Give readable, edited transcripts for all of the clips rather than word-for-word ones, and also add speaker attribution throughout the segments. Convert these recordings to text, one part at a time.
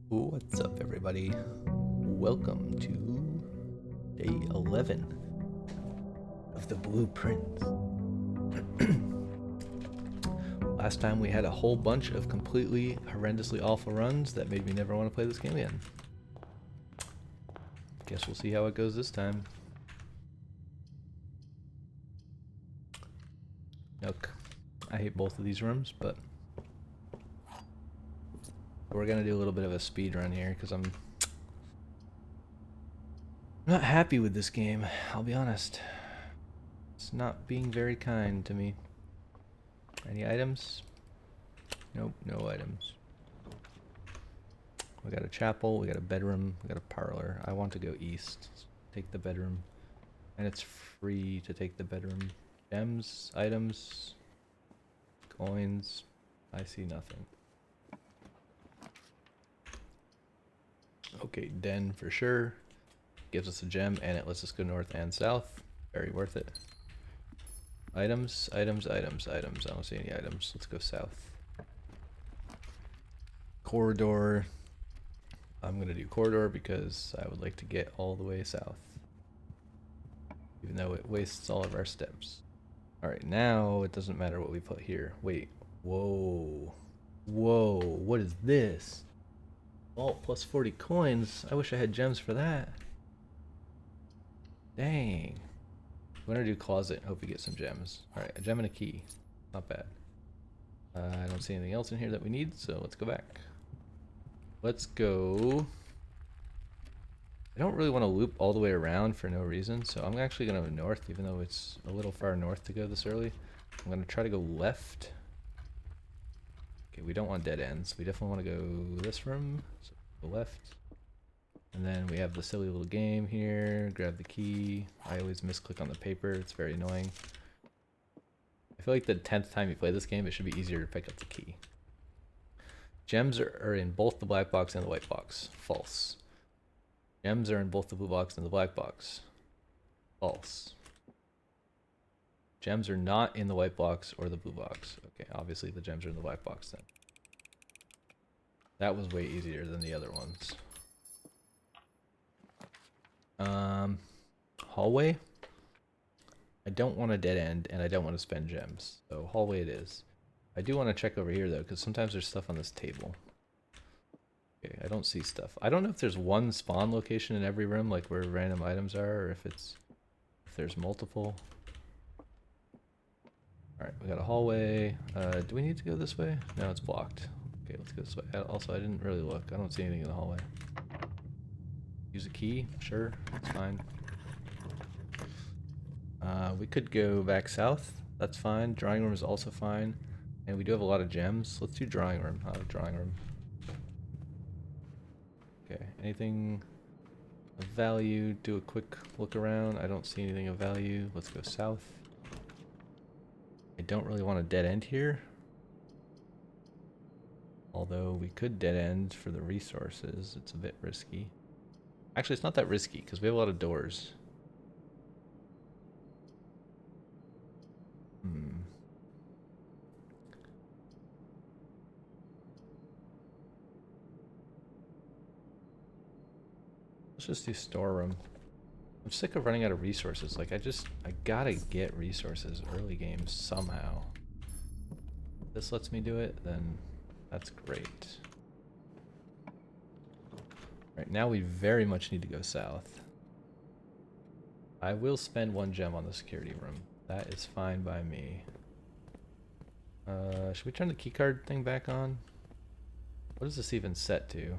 Speaker 1: What's up, everybody? Welcome to day 11 of the blueprints. Last time we had a whole bunch of completely horrendously awful runs that made me never want to play this game again. Guess we'll see how it goes this time. Yuck. I hate both of these rooms, but we're gonna do a little bit of a speed run here because I'm not happy with this game, I'll be honest. It's not being very kind to me. Any items? Nope, no items. We got a chapel, we got a bedroom, we got a parlor. I want to go east. Take the bedroom. And it's free to take the bedroom. Gems, items, coins. I see nothing. Okay, den for sure. Gives us a gem and it lets us go north and south. Very worth it. Items, items, items, items. I don't see any items. Let's go south. Corridor. I'm gonna do corridor because I would like to get all the way south. Even though it wastes all of our steps. Alright, now it doesn't matter what we put here. Wait. Whoa. Whoa. What is this? Vault plus 40 coins. I wish I had gems for that. Dang. I'm gonna do closet. Hope we get some gems. Alright, a gem and a key. Not bad. I don't see anything else in here that we need, so let's go back. Let's go. I don't really want to loop all the way around for no reason, so I'm actually going to go north, even though it's a little far north to go this early. I'm going to try to go left. Okay, we don't want dead ends. We definitely want to go this room, so go left. And then we have the silly little game here. Grab the key. I always misclick on the paper. It's very annoying. I feel like the 10th time you play this game, it should be easier to pick up the key. Gems are in both the black box and the white box. False. Gems are in both the blue box and the black box. False. Gems are not in the white box or the blue box. Okay, obviously the gems are in the black box then. That was way easier than the other ones. Hallway. I don't want a dead end and I don't want to spend gems. So hallway it is. I do want to check over here though, because sometimes there's stuff on this table. Okay, I don't see stuff. I don't know if there's one spawn location in every room, like where random items are, or if there's multiple. Alright, we got a hallway. Do we need to go this way? No, it's blocked. Okay, let's go this way. Also, I didn't really look. I don't see anything in the hallway. Use a key? Sure, that's fine. We could go back south. That's fine. Drawing room is also fine. And we do have a lot of gems. Let's do drawing room. I'll have drawing room. Okay, anything of value? Do a quick look around. I don't see anything of value. Let's go south. I don't really want a dead end here. Although we could dead end for the resources. It's a bit risky. Actually, it's not that risky because we have a lot of doors. Let's just do storeroom. I'm sick of running out of resources. Like, I gotta get resources early games somehow. If this lets me do it, then that's great. Right, now we very much need to go south. I will spend one gem on the security room. That is fine by me. Should we turn the keycard thing back on? What is this even set to?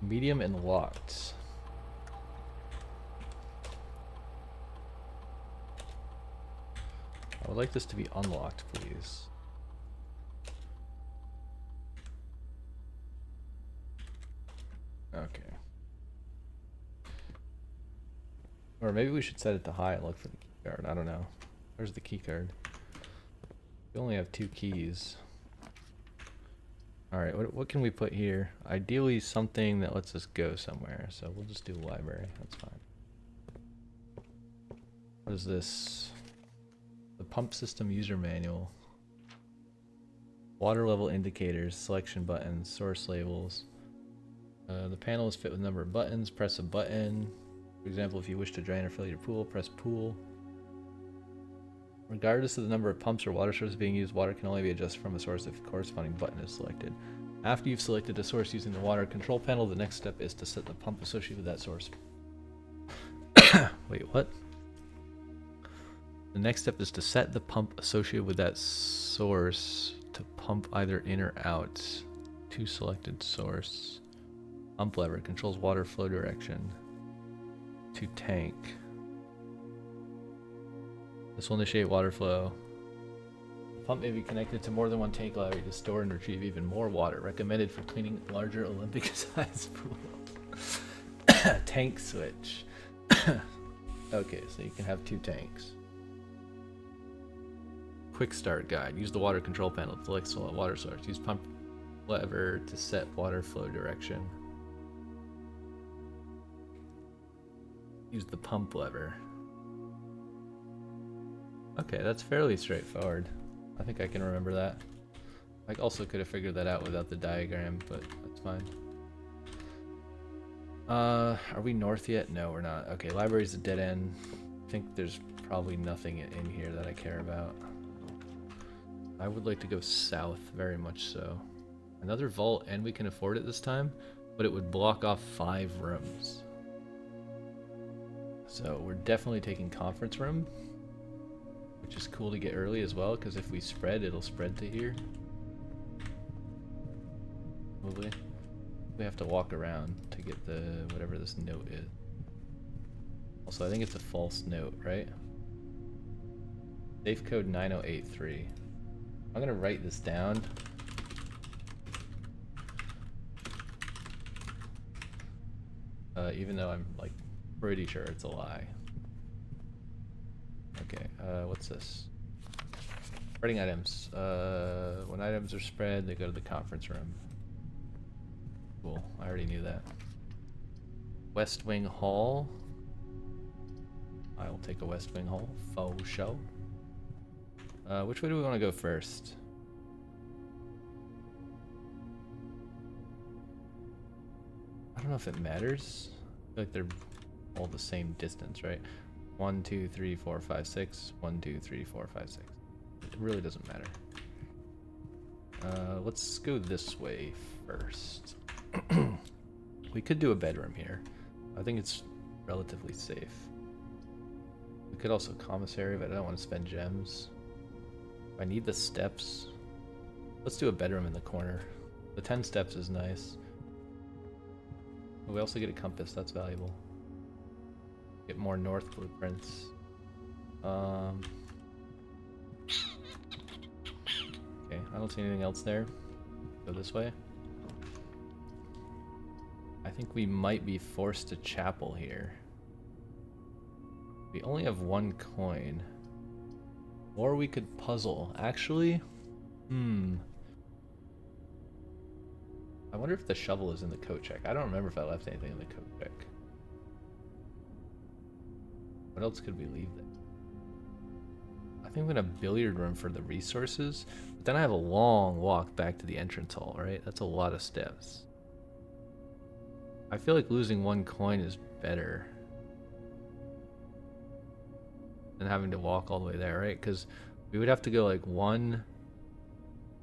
Speaker 1: Medium and locked. I would like this to be unlocked, please. Okay. Or maybe we should set it to high and look for the key card. I don't know. Where's the key card? We only have 2 keys. Alright, what can we put here? Ideally something that lets us go somewhere, so we'll just do library, that's fine. What is this? The pump system user manual. Water level indicators, selection buttons, source labels. The panel is fit with a number of buttons. Press a button. For example, if you wish to drain or fill your pool, press pool. Regardless of the number of pumps or water sources being used, water can only be adjusted from a source if a corresponding button is selected. After you've selected a source using the water control panel, the next step is to set the pump associated with that source. Wait, what? The next step is to set the pump associated with that source to pump either in or out. To selected source. Pump lever controls water flow direction. To tank. This will initiate water flow. The pump may be connected to more than one tank, allowing you to store and retrieve even more water. Recommended for cleaning larger Olympic-sized pools. Tank switch. Okay, so you can have 2 tanks. Quick start guide. Use the water control panel to select water source. Use pump lever to set water flow direction. Use the pump lever. Okay, that's fairly straightforward. I think I can remember that. I also could have figured that out without the diagram, but that's fine. Are we north yet? No, we're not. Okay, library's a dead end. I think there's probably nothing in here that I care about. I would like to go south, very much so. Another vault, and we can afford it this time, but it would block off 5 rooms. So we're definitely taking conference room, which is cool to get early as well, because if we spread, it'll spread to here. Probably. We have to walk around to get the whatever this note is. Also, I think it's a false note, right? Safe code 9083. I'm gonna write this down. Even though I'm like pretty sure it's a lie. Okay, what's this? Spreading items. When items are spread, they go to the conference room. Cool, I already knew that. West Wing Hall. I will take a West Wing Hall. Faux show. Which way do we want to go first? I don't know if it matters. I feel like they're all the same distance, right? 1, 2, 3, 4, 5, 6. 1, 2, 3, 4, 5, 6. It really doesn't matter. Let's go this way first. We could do a bedroom here. I think it's relatively safe. We could also commissary, but I don't want to spend gems. I need the steps. Let's do a bedroom in the corner. The 10 steps is nice. We also get a compass, that's valuable. Get more north blueprints. Okay, I don't see anything else there. Go this way. I think we might be forced to chapel here. We only have 1 coin. Or we could puzzle. Actually, I wonder if the shovel is in the coat check. I don't remember if I left anything in the coat check. What else could we leave there? I think I'm gonna billiard room for the resources. But then I have a long walk back to the entrance hall, right? That's a lot of steps. I feel like losing 1 coin is better than having to walk all the way there, right? Because we would have to go like 1,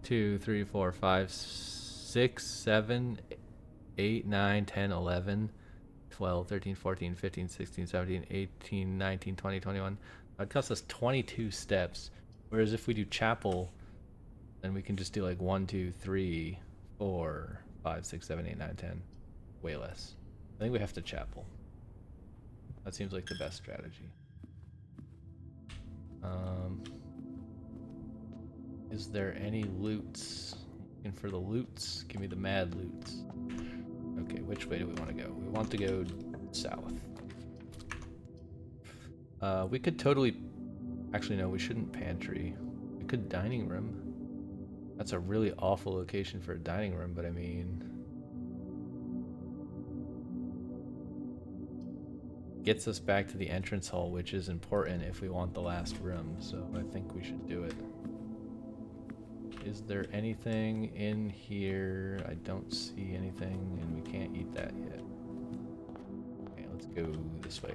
Speaker 1: 2, 3, 4, 5, 6, 7, 8, 9, 10, 11, 12, 13, 14, 15, 16, 17, 18, 19, 20, 21. That'd cost us 22 steps. Whereas if we do chapel, then we can just do like 1, 2, 3, 4, 5, 6, 7, 8, 9, 10. Way less. I think we have to chapel. That seems like the best strategy. Is there any loots? Looking for the loots. Give me the mad loots. Okay, which way do we want to go? We want to go south. We could totally... Actually, no, we shouldn't pantry. We could dining room. That's a really awful location for a dining room, but I mean... Gets us back to the entrance hall, which is important if we want the last room, so I think we should do it. Is there anything in here? I don't see anything, and we can't eat that yet. Okay, let's go this way.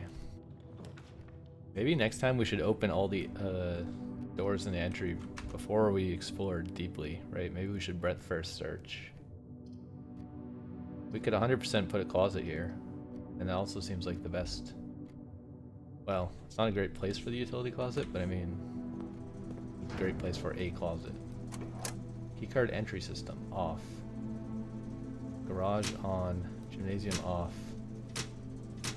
Speaker 1: Maybe next time we should open all the doors in the entry before we explore deeply, right? Maybe we should breadth first search. We could 100% put a closet here, and that also seems like the best. Well, it's not a great place for the utility closet, but I mean, it's a great place for a closet. Keycard entry system off. Garage on. Gymnasium off.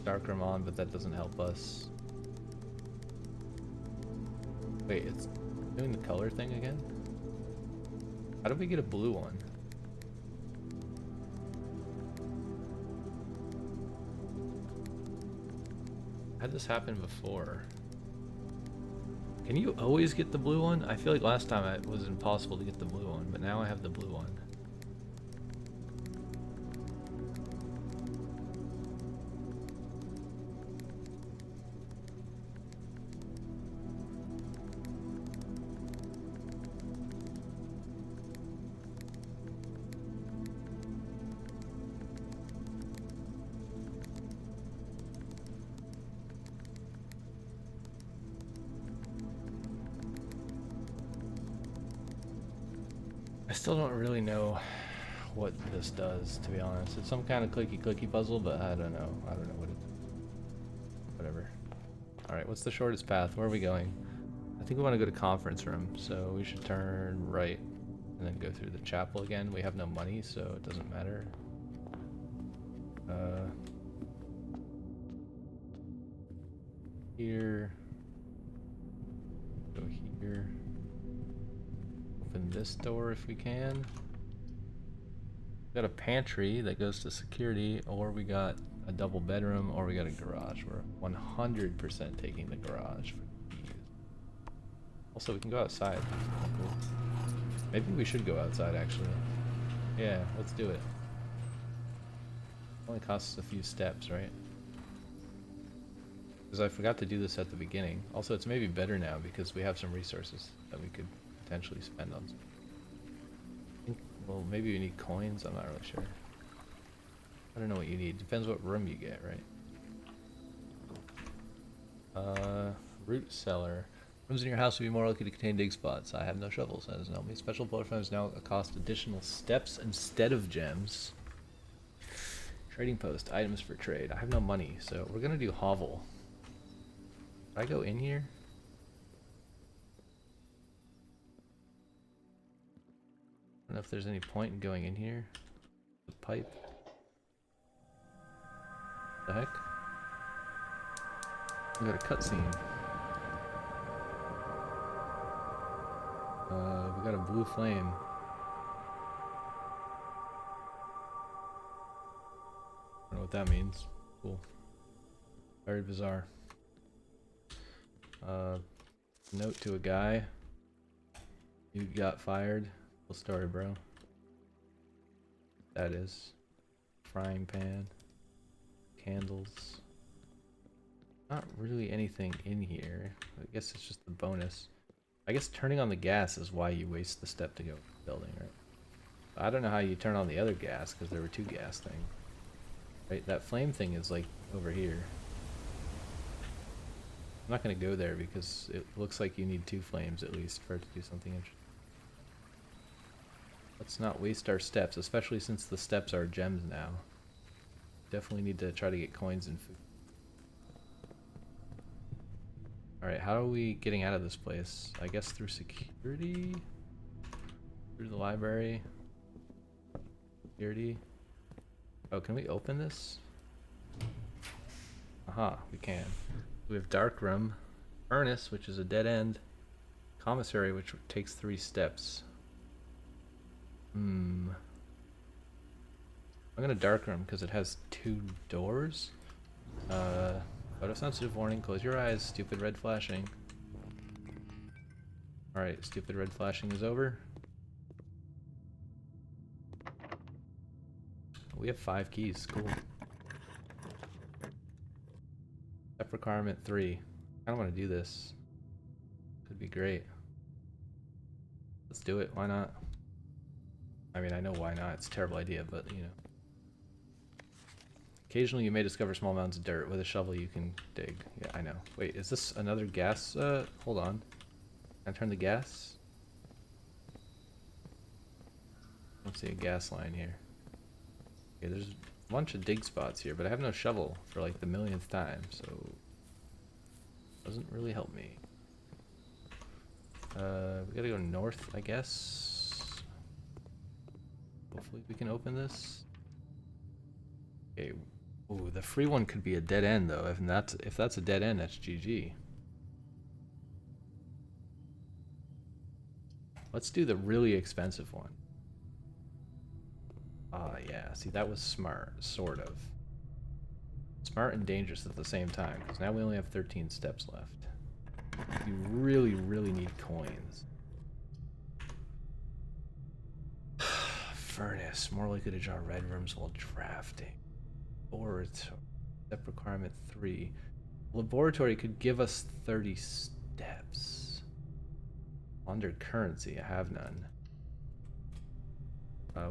Speaker 1: Darkroom on, but that doesn't help us. Wait, it's doing the color thing again? How did we get a blue one? Had this happen before? Can you always get the blue one? I feel like last time it was impossible to get the blue one, but now I have the blue one. I still don't really know what this does, to be honest. It's some kind of clicky puzzle, but I don't know. I don't know what it... Whatever. Alright, what's the shortest path? Where are we going? I think we want to go to conference room, so we should turn right and then go through the chapel again. We have no money, so it doesn't matter. Here. Go here. Open this door if we can. We got a pantry that goes to security, or we got a double bedroom, or we got a garage. We're 100% taking the garage. Also, we can go outside. Cool. Maybe we should go outside, actually. Yeah, let's do it. Only costs a few steps, right? Because I forgot to do this at the beginning. Also, it's maybe better now because we have some resources that we could potentially spend on. Well, maybe we need coins. I'm not really sure. I don't know what you need. Depends what room you get, right? Root cellar. Rooms in your house will be more likely to contain dig spots. I have no shovels. That doesn't help me. Special platforms now cost additional steps instead of gems. Trading post. Items for trade. I have no money, so we're gonna do hovel. Did I go in here? I don't know if there's any point in going in here. The pipe. The heck? We got a cutscene. We got a blue flame. I don't know what that means. Cool. Very bizarre. Note to a guy. You got fired. Cool story, bro. That is. Frying pan. Candles. Not really anything in here. I guess it's just the bonus. I guess turning on the gas is why you waste the step to go to the building, right? I don't know how you turn on the other gas, because there were two gas things. Right, that flame thing is like over here. I'm not going to go there because it looks like you need two flames at least for it to do something interesting. Let's not waste our steps, especially since the steps are gems now. Definitely need to try to get coins and food. Alright, how are we getting out of this place? I guess through security? Through the library? Security? Oh, can we open this? Aha, we can. We have dark room, furnace, which is a dead end, commissary, which takes 3 steps. I'm gonna dark room because it has 2 doors. Photosensitive warning, close your eyes, stupid red flashing. Alright, stupid red flashing is over. We have 5 keys, cool. Step requirement 3. I don't want to do this. Could be great. Let's do it. Why not? I mean, I know why not. It's a terrible idea, but you know. Occasionally you may discover small mounds of dirt. With a shovel you can dig. Yeah, I know. Wait, is this another gas? Hold on. Can I turn the gas? I don't see a gas line here. Okay, there's a bunch of dig spots here, but I have no shovel for like the millionth time, so it doesn't really help me. We gotta go north, I guess. Hopefully we can open this. Okay. Ooh, the free one could be a dead end though. If that's a dead end, that's GG. Let's do the really expensive one. Ah, yeah. See, that was smart, sort of. Smart and dangerous at the same time, because now we only have 13 steps left. You really, really need coins. Furnace, more likely to draw red rooms while drafting. Or step requirement 3. Laboratory could give us 30 steps. Under currency, I have none.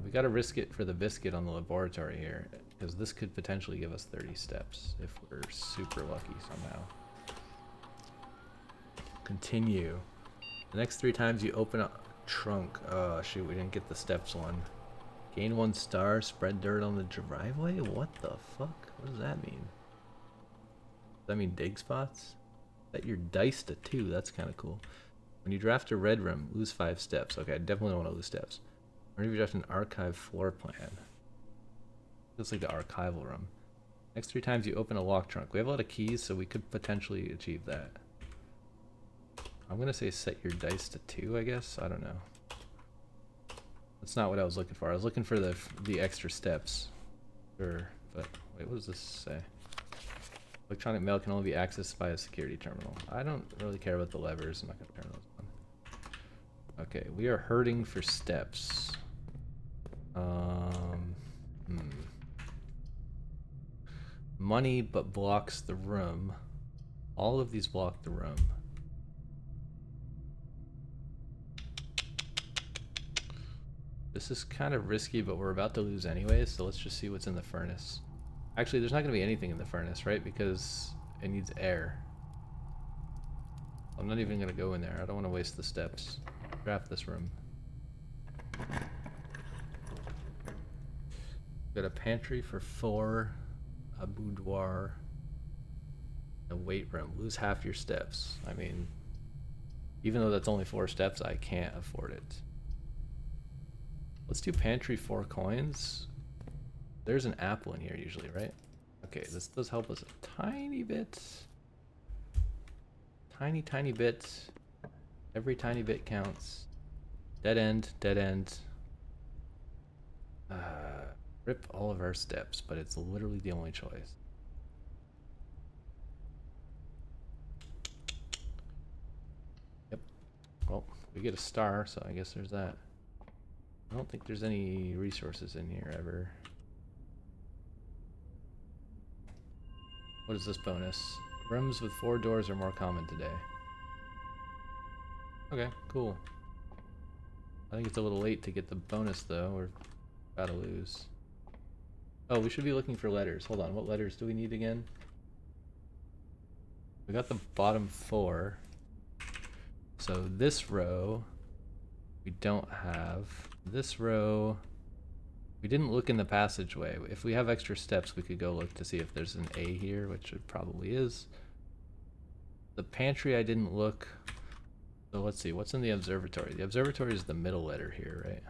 Speaker 1: We gotta risk it for the biscuit on the laboratory here, because this could potentially give us 30 steps if we're super lucky somehow. Continue. The next 3 times you open a trunk. Oh shoot, we didn't get the steps one. Gain 1 star, spread dirt on the driveway? What the fuck? What does that mean? Does that mean dig spots? Set your dice to 2, that's kinda cool. When you draft a red room, lose 5 steps. Okay, I definitely don't want to lose steps. Or if you draft an archive floor plan. Looks like the archival room. Next 3 times you open a lock trunk. We have a lot of keys, so we could potentially achieve that. I'm gonna say set your dice to 2, I guess. I don't know. That's not what I was looking for. I was looking for the extra steps. Sure, but wait, what does this say? Electronic mail can only be accessed by a security terminal. I don't really care about the levers. I'm not gonna turn those on. Okay, we are hurting for steps. Money, but blocks the room. All of these block the room. This is kind of risky, but we're about to lose anyways, so let's just see what's in the furnace. Actually, there's not going to be anything in the furnace, right? Because it needs air. I'm not even going to go in there. I don't want to waste the steps. Draft this room. Got a pantry for 4, a boudoir, a weight room. Lose half your steps. I mean, even though that's only 4 steps, I can't afford it. Let's do pantry 4 coins. There's an apple in here usually, right? Okay, this does help us a tiny bit. Tiny, tiny bit. Every tiny bit counts. Dead end, dead end. Rip all of our steps, but it's literally the only choice. Yep. Well, we get a star, so I guess there's that. I don't think there's any resources in here ever. What is this bonus? Rooms with 4 doors are more common today. Okay, cool. I think it's a little late to get the bonus though. We're about to lose. Oh, we should be looking for letters. Hold on, what letters do we need again? We got the bottom 4. So this row we don't have. This row we didn't look in the passageway. If we have extra steps, we could go look to see if there's an A here, which it probably is. The pantry I didn't look. So let's see, what's in the observatory? The observatory is the middle letter here, right?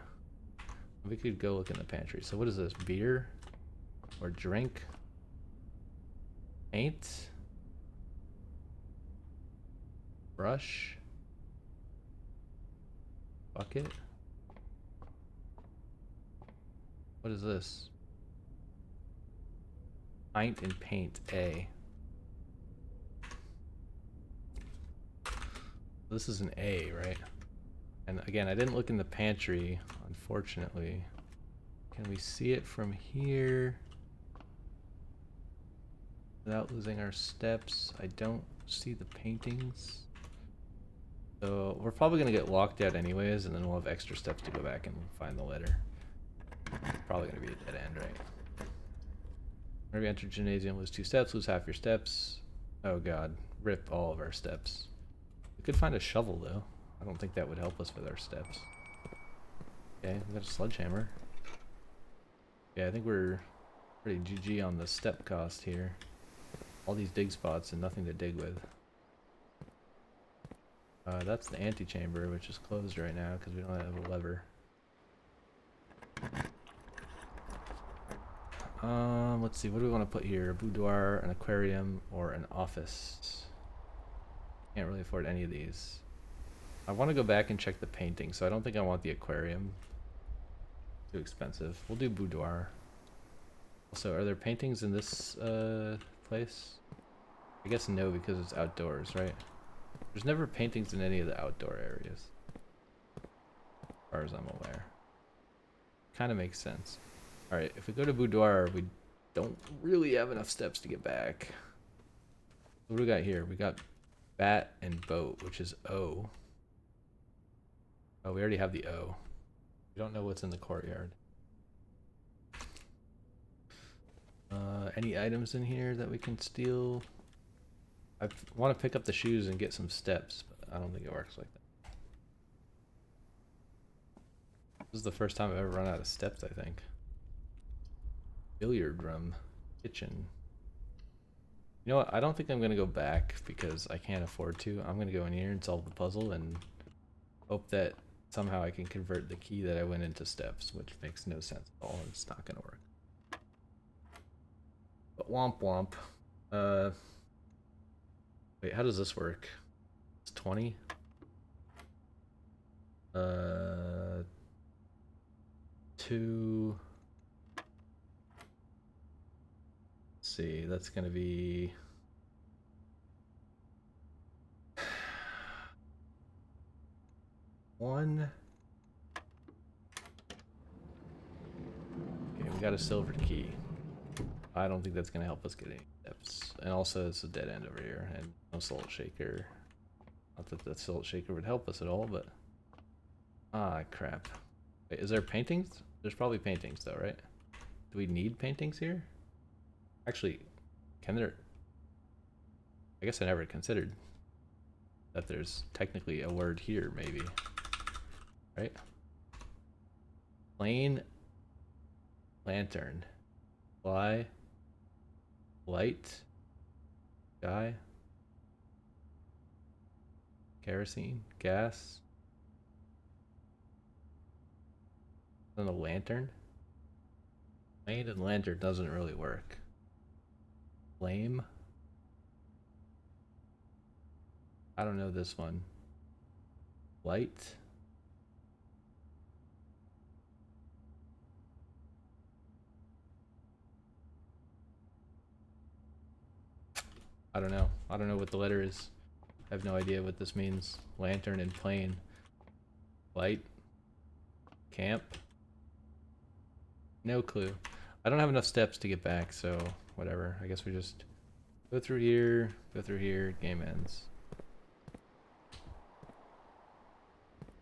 Speaker 1: We could go look in the pantry. So what is this? Beer? Or drink? Paint? Brush? Bucket? What is this? Pint and paint, A. This is an A, right? And again, I didn't look in the pantry, unfortunately. Can we see it from here without losing our steps? I don't see the paintings. So we're probably gonna get locked out anyways, and then we'll have extra steps to go back and find the letter. Probably gonna be a dead end, right? Whenever you enter gymnasium, lose 2 steps, lose half your steps. Oh god, rip all of our steps. We could find a shovel though. I don't think that would help us with our steps. Okay, we got a sledgehammer. Yeah, I think we're pretty GG on the step cost here. All these dig spots and nothing to dig with. That's the antechamber, which is closed right now because we don't have a lever. Let's see, what do we want to put here? A boudoir, an aquarium, or an office? Can't really afford any of these. I want to go back and check the painting, so I don't think I want the aquarium. Too expensive. We'll do boudoir. Also, are there paintings in this place? I guess no, because it's outdoors, right? There's never paintings in any of the outdoor areas, as far as I'm aware. Kind of makes sense. Alright, if we go to boudoir, we don't really have enough steps to get back. What do we got here? We got bat and boat, which is O. Oh, we already have the O. We don't know what's in the courtyard. Any items in here that we can steal? I want to pick up the shoes and get some steps, but I don't think it works like that. This is the first time I've ever run out of steps, I think. Billiard room. Kitchen. You know what? I don't think I'm going to go back because I can't afford to. I'm going to go in here and solve the puzzle and hope that somehow I can convert the key that I went into steps, which makes no sense at all. It's not going to work. But womp womp. Wait, how does this work? It's 20? 2... Let's see, that's gonna be... One... Okay, we got a silver key. I don't think that's gonna help us get any steps. And also it's a dead end over here, and no salt shaker. Not that the salt shaker would help us at all, but... Ah, crap. Wait, is there paintings? There's probably paintings though, right? Do we need paintings here? Actually, can there... I guess I never considered that there's technically a word here, maybe. Right? Plain lantern. Fly. Light. Sky. Kerosene. Gas. And a lantern. Plain and lantern doesn't really work. Flame. I don't know this one. Light. I don't know. I don't know what the letter is. I have no idea what this means. Lantern and plane. Light. Camp. No clue. I don't have enough steps to get back, so whatever. I guess we just go through here, game ends.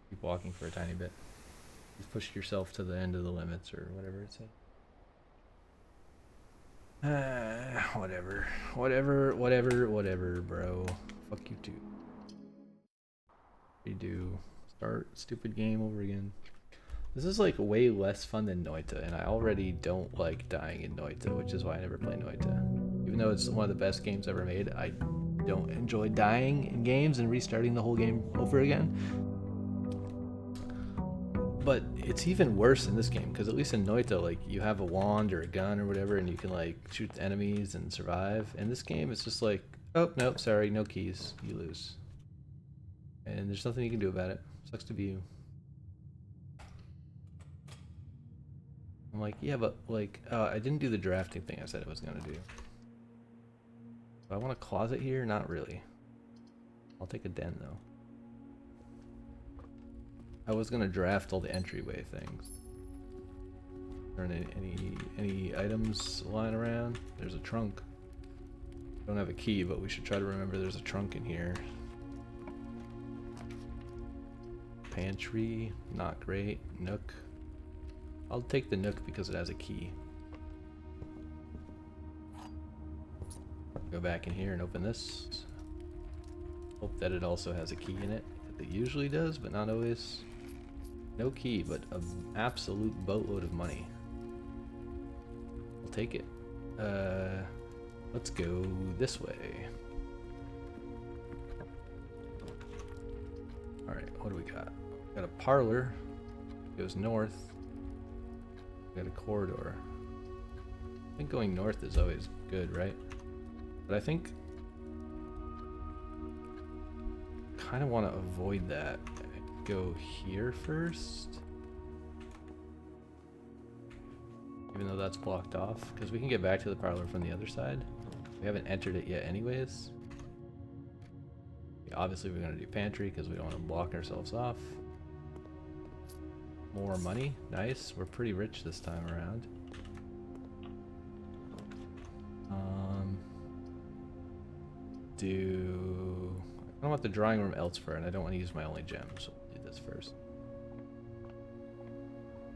Speaker 1: Keep walking for a tiny bit. You've pushed yourself to the end of the limits, or whatever it said. Whatever, bro. Fuck you too. Redo. Start stupid game over again. This is like way less fun than Noita, and I already don't like dying in Noita, which is why I never play Noita. Even though it's one of the best games ever made, I don't enjoy dying in games and restarting the whole game over again. But it's even worse in this game, because at least in Noita, like, you have a wand or a gun or whatever, and you can, like, shoot the enemies and survive. In this game, it's just like, oh, nope, sorry, no keys, you lose. And there's nothing you can do about it. Sucks to be you. I'm like, yeah, but, like, I didn't do the drafting thing I said I was gonna do. Do I want a closet here? Not really. I'll take a den, though. I was gonna draft all the entryway things. Are there any items lying around? There's a trunk. Don't have a key, but we should try to remember there's a trunk in here. Pantry, not great. Nook. I'll take the nook because it has a key. Go back in here and open this. Hope that it also has a key in it. It usually does, but not always. No key, but an absolute boatload of money. I'll take it. Let's go this way. Alright, what do we got? Got a parlor. Goes north. Got a corridor. I think going north is always good, right? But I think kind of want to avoid that. Go here first. Even though that's blocked off, because we can get back to the parlor from the other side. We haven't entered it yet anyways. Okay, obviously we're going to do pantry because we don't want to block ourselves off. More money. Nice. We're pretty rich this time around. I don't want the drawing room elsewhere, and I don't want to use my only gem, so we'll do this first.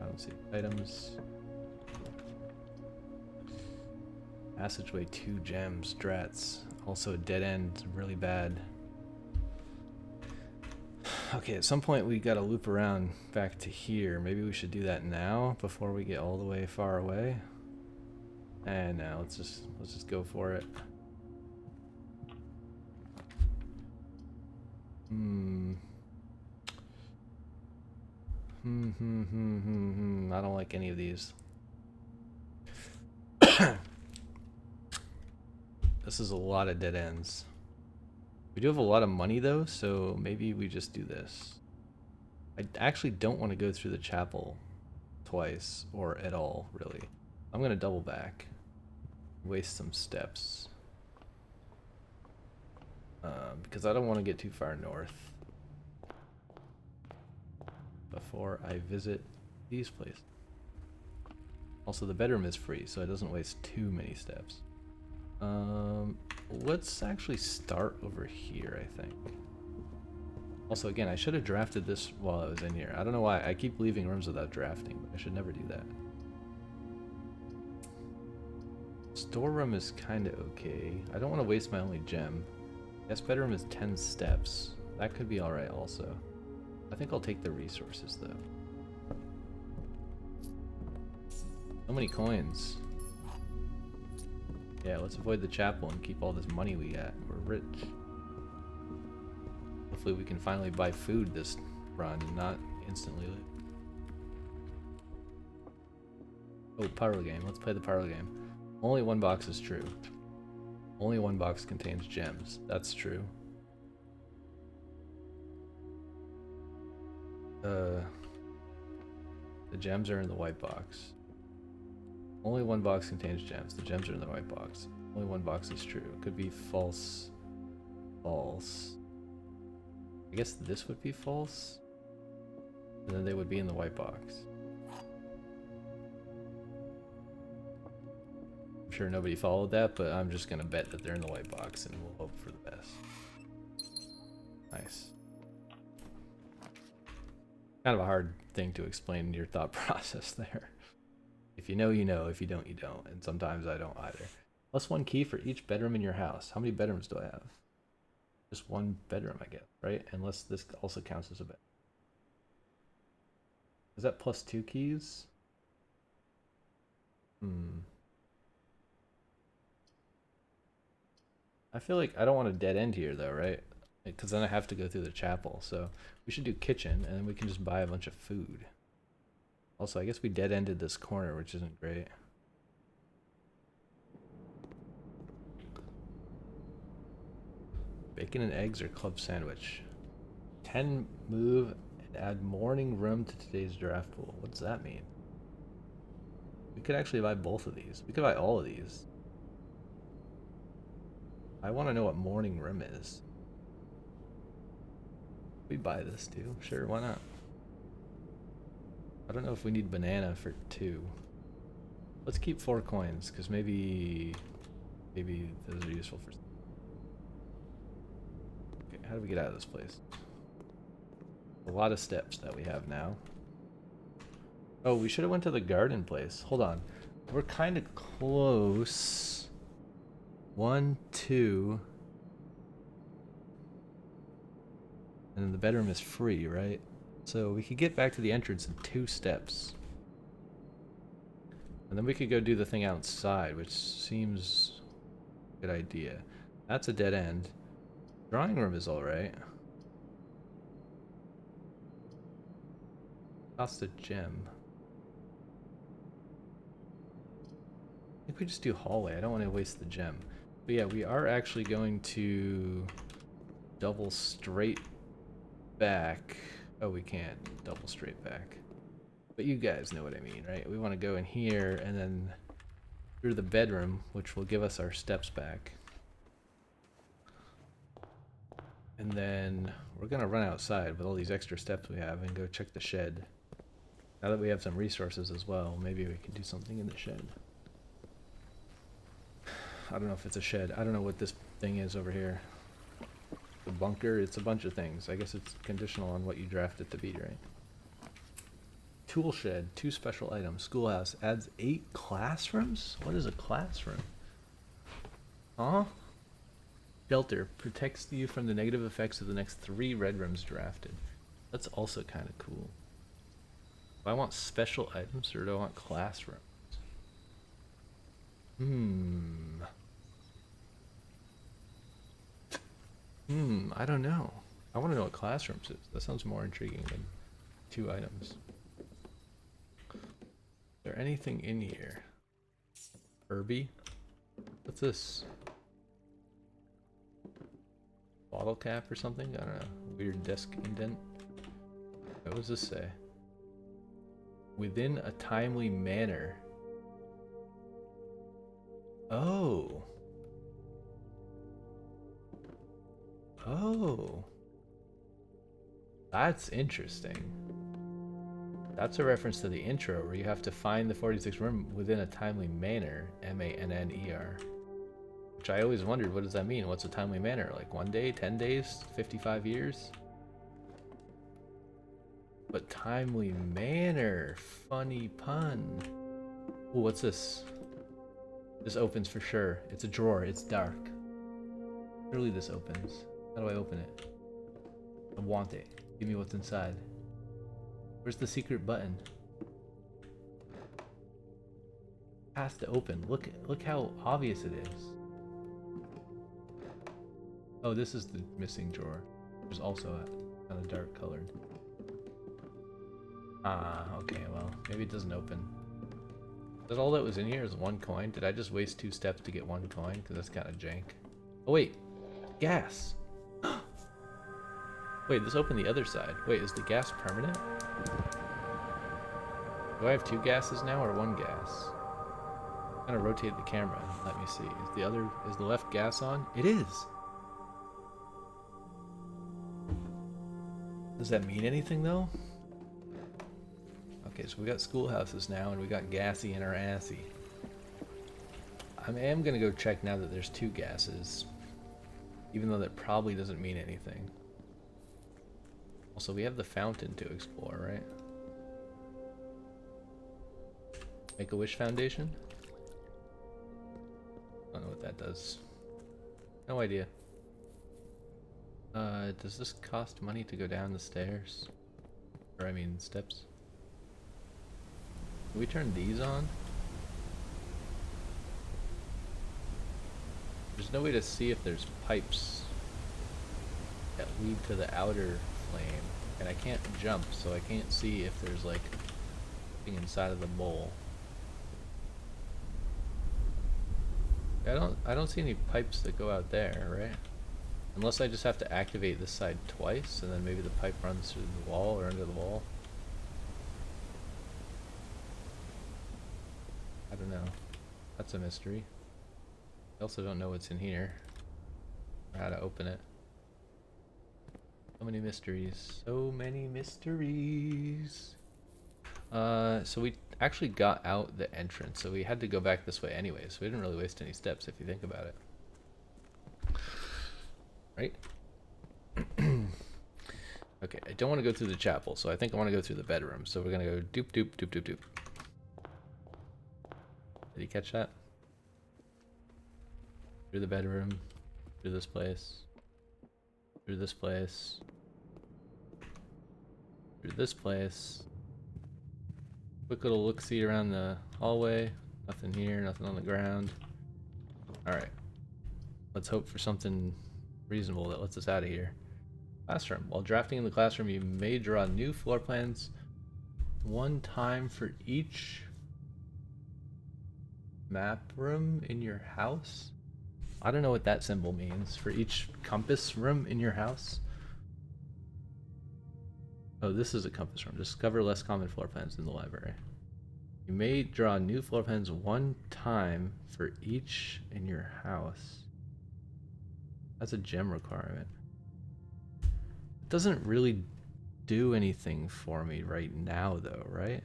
Speaker 1: I don't see items. Passageway 2 gems, drats. Also a dead end, really bad. Okay, at some point we gotta loop around back to here. Maybe we should do that now before we get all the way far away. And now let's just go for it. I don't like any of these. This is a lot of dead ends. We do have a lot of money though, so maybe we just do this. I actually don't want to go through the chapel twice, or at all, really. I'm gonna double back. Waste some steps. Because I don't want to get too far north before I visit these places. Also, the bedroom is free, so it doesn't waste too many steps. Let's actually start over here, I think. Also, again, I should have drafted this while I was in here. I don't know why. I keep leaving rooms without drafting, but I should never do that. Storeroom is kind of okay. I don't want to waste my only gem. Guest bedroom is 10 steps. That could be alright also. I think I'll take the resources though. So many coins. Yeah, let's avoid the chapel and keep all this money we got. We're rich. Hopefully we can finally buy food this run and not instantly leave. Oh, parlor game. Let's play the parlor game. Only one box is true. Only one box contains gems. That's true. The gems are in the white box. Only one box contains gems. The gems are in the white box. Only one box is true. It could be false. False. I guess this would be false. And then they would be in the white box. I'm sure nobody followed that, but I'm just gonna bet that they're in the white box and we'll hope for the best. Nice. Kind of a hard thing to explain your thought process there. If you know, you know. If you don't, you don't. And sometimes I don't either. Plus one key for each bedroom in your house. How many bedrooms do I have? Just one bedroom, I guess, right? Unless this also counts as a bed. Is that plus 2 keys? I feel like I don't want a dead end here though, right? Because then I have to go through the chapel. So we should do kitchen and then we can just buy a bunch of food. Also, I guess we dead-ended this corner, which isn't great. Bacon and eggs or club sandwich? 10 move and add morning room to today's draft pool. What does that mean? We could actually buy both of these. We could buy all of these. I want to know what morning room is. We buy this too. Sure, why not? I don't know if we need banana for 2. Let's keep 4 coins, because maybe those are useful for... Okay, how do we get out of this place? A lot of steps that we have now. Oh, we should have went to the garden place. Hold on. We're kind of close. 1, 2. And then the bedroom is free, right? So we could get back to the entrance in 2 steps. And then we could go do the thing outside, which seems a good idea. That's a dead end. Drawing room is alright. Cost a gem. I think we just do hallway. I don't want to waste the gem. But yeah, we are actually going to double straight back. Oh, we can't double straight back. But you guys know what I mean, right? We want to go in here and then through the bedroom, which will give us our steps back. And then we're going to run outside with all these extra steps we have and go check the shed. Now that we have some resources as well, maybe we can do something in the shed. I don't know if it's a shed. I don't know what this thing is over here. The bunker, it's a bunch of things. I guess it's conditional on what you draft it to be, right? Tool shed, 2 special items. Schoolhouse adds 8 classrooms? What is a classroom? Huh? Shelter protects you from the negative effects of the next 3 red rooms drafted. That's also kind of cool. Do I want special items or do I want classrooms? I don't know. I want to know what classrooms is. That sounds more intriguing than 2 items. Is there anything in here? Herbie? What's this? Bottle cap or something? I don't know. Weird desk indent. What does this say? Within a timely manner. Oh. Oh. That's interesting. That's a reference to the intro where you have to find the 46th room within a timely manner. M-A-N-N-E-R. Which I always wondered, what does that mean? What's a timely manner? Like 1 day, 10 days, 55 years? But timely manner. Funny pun. Ooh, what's this? This opens for sure. It's a drawer. It's dark. Surely this opens. How do I open it? I want it. Give me what's inside. Where's the secret button? Has to open. Look how obvious it is. Oh, this is the missing drawer. There's also kind of dark colored. Ah, okay, well, maybe it doesn't open. Is that all that was in here is 1 coin? Did I just waste 2 steps to get 1 coin? Because that's kind of jank. Oh wait, gas. Wait, this opened the other side. Wait, is the gas permanent? Do I have 2 gases now or 1 gas? I'm gonna rotate the camera and let me see. Is the left gas on? It is. Does that mean anything though? Okay, so we got schoolhouses now and we got gassy in our assy. I am gonna go check now that there's 2 gases. Even though that probably doesn't mean anything. Also, we have the fountain to explore, right? Make-A-Wish Foundation? I don't know what that does. No idea. Does this cost money to go down the stairs? Or I mean, steps? Can we turn these on? There's no way to see if there's pipes that lead to the outer flame. And I can't jump, so I can't see if there's like something inside of the bowl. I don't see any pipes that go out there, right? Unless I just have to activate this side twice, and then maybe the pipe runs through the wall or under the wall. I don't know. That's a mystery. I also don't know what's in here, or how to open it. So many mysteries. So many mysteries. So we actually got out the entrance, so we had to go back this way anyway, so we didn't really waste any steps if you think about it. Right? Okay, I don't want to go through the chapel, so I think I want to go through the bedroom. So we're gonna go doop doop doop doop doop. Did you catch that? Through the bedroom, through this place, through this place, through this place. Quick little look-see around the hallway. Nothing here, nothing on the ground. Alright. Let's hope for something reasonable that lets us out of here. Classroom. While drafting in the classroom, you may draw new floor plans one time for each map room in your house. I don't know what that symbol means. For each compass room in your house. Oh, this is a compass room. Discover less common floor plans in the library. You may draw new floor plans one time for each in your house. That's a gem requirement. It doesn't really do anything for me right now, though, right?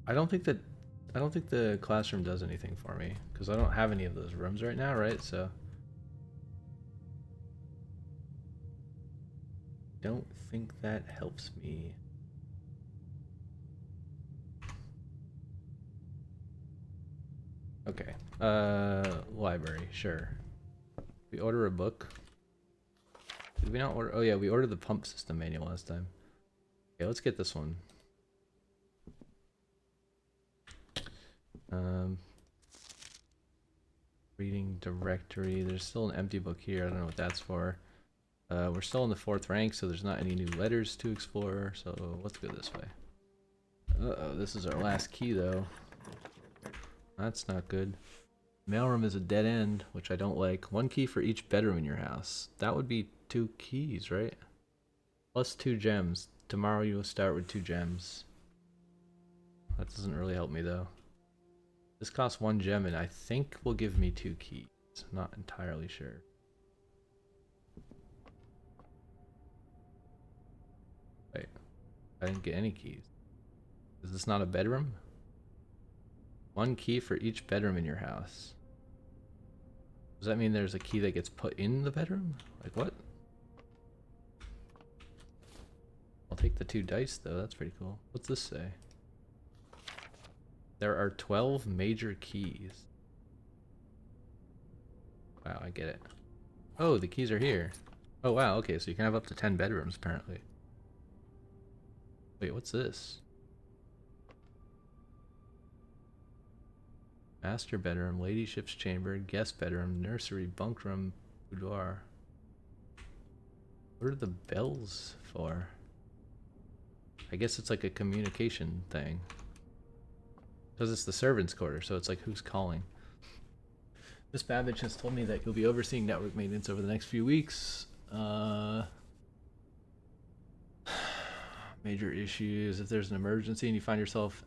Speaker 1: I don't think the classroom does anything for me because I don't have any of those rooms right now, right? So don't think that helps me. Okay. Library, sure. We order a book. Did we not order? Oh yeah, we ordered the pump system manual last time. Okay, let's get this one. Reading directory. There's still an empty book here. I don't know what that's for. We're still in the 4th rank, so there's not any new letters to explore. So let's go this way. Uh-oh, this is our last key, though. That's not good. Mailroom is a dead end, which I don't like. 1 key for each bedroom in your house. That would be 2 keys, right? Plus 2 gems. Tomorrow you will start with 2 gems. That doesn't really help me, though. This costs 1 gem, and I think will give me 2 keys. I'm not entirely sure. Wait, I didn't get any keys. Is this not a bedroom? 1 key for each bedroom in your house. Does that mean there's a key that gets put in the bedroom? Like what? I'll take the 2 dice though, that's pretty cool. What's this say? There are 12 major keys. Wow, I get it. Oh, the keys are here. Oh wow, okay, so you can have up to 10 bedrooms apparently. Wait, what's this? Master bedroom, ladyship's chamber, guest bedroom, nursery, bunk room, boudoir. What are the bells for? I guess it's like a communication thing. Because it's the servants' quarter, so it's like who's calling. Miss Babbage has told me that you'll be overseeing network maintenance over the next few weeks. Major issues. If there's an emergency and you find yourself